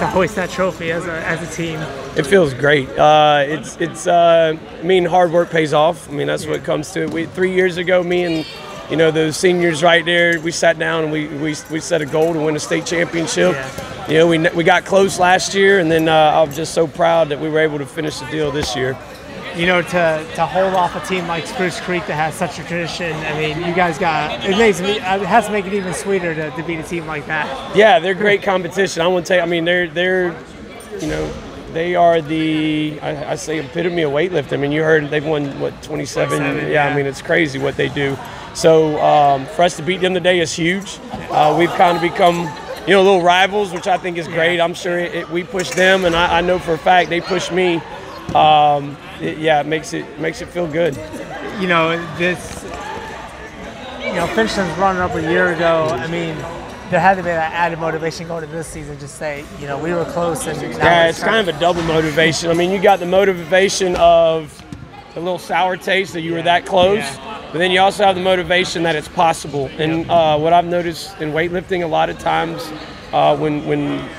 to hoist that trophy as a team? It feels great. I mean, hard work pays off. I mean, that's what comes to it. 3 years ago, me and those seniors right there, we sat down and we set a goal to win a state championship. Yeah. We got close last year, and then I'm just so proud that we were able to finish the deal this year. To hold off a team like Spruce Creek that has such a tradition, I mean, you guys it has to make it even sweeter to beat a team like that. Yeah, they're great competition. I want to tell you, I mean, they are I say epitome of weightlifting. I mean, you heard they've won, 27? Yeah, I mean, it's crazy what they do. So for us to beat them today is huge. We've kind of become, little rivals, which I think is great. I'm sure we push them, and I know for a fact they push me. It makes it feel good. Finchton's running up a year ago. I mean, there had to be that added motivation going into this season. Just say, we were close, and it's kind of a double motivation. I mean, you got the motivation of a little sour taste that you were that close, but then you also have the motivation that it's possible. And what I've noticed in weightlifting, a lot of times when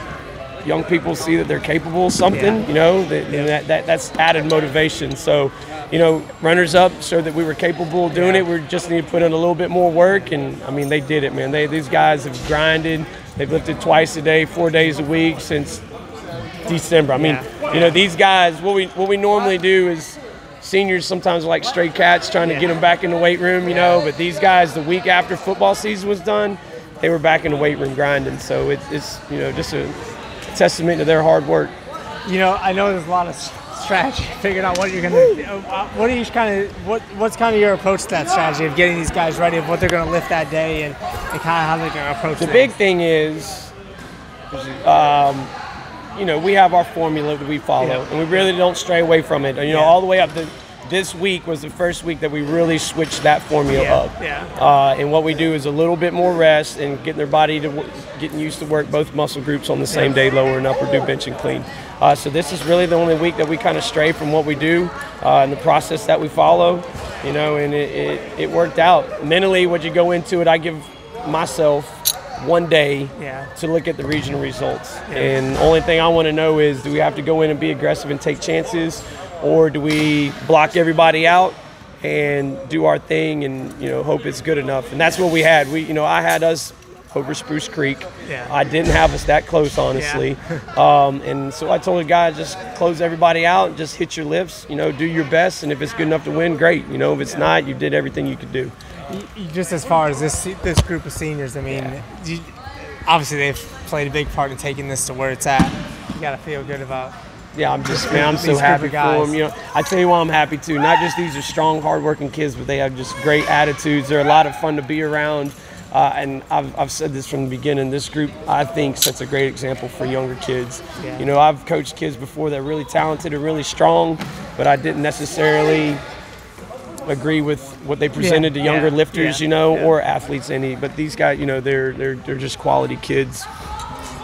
young people see that they're capable of something, that's added motivation. So, runners up showed that we were capable of doing it. We just need to put in a little bit more work, and I mean, they did it, man. These guys have grinded. They've lifted twice a day, 4 days a week since December. I mean, these guys. What we normally do is seniors sometimes are like stray cats trying to get them back in the weight room, but these guys, the week after football season was done, they were back in the weight room grinding. So it's just a testament to their hard work. I know there's a lot of strategy figuring out what you're going to what's kind of your approach to that strategy of getting these guys ready of what they're going to lift that day and kind of how they're going to approach the big thing is we have our formula that we follow, and we really don't stray away from it. All the way up to this week was the first week that we really switched that formula up. And what we do is a little bit more rest and getting their body getting used to work both muscle groups on the same day, lower and upper, do bench and clean. So this is really the only week that we kind of stray from what we do and the process that we follow, and it worked out. Mentally, when you go into it, I give myself 1 day to look at the regional results. And the only thing I want to know is, do we have to go in and be aggressive and take chances, or do we block everybody out and do our thing and hope it's good enough? And that's what we had. I had us over Spruce Creek. I didn't have us that close, honestly. And so I told the guys, just close everybody out, just hit your lifts, do your best, and if it's good enough to win, great. If it's not, you did everything you could do. Just as far as this group of seniors, I mean, obviously they've played a big part in taking this to where it's at. You got to feel good about. Yeah, I'm so happy for them. I tell you why I'm happy too. Not just these are strong, hardworking kids, but they have just great attitudes. They're a lot of fun to be around. And I've said this from the beginning. This group, I think, sets a great example for younger kids. I've coached kids before that are really talented and really strong, but I didn't necessarily agree with what they presented to younger lifters, or athletes But these guys, they're just quality kids.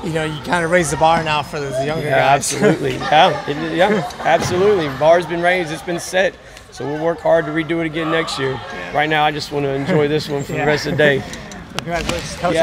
You kind of raise the bar now for the younger guys. Absolutely. Absolutely. Bar's been raised. It's been set. So we'll work hard to redo it again next year. Right now, I just want to enjoy this one for the rest of the day. Congratulations, Coach.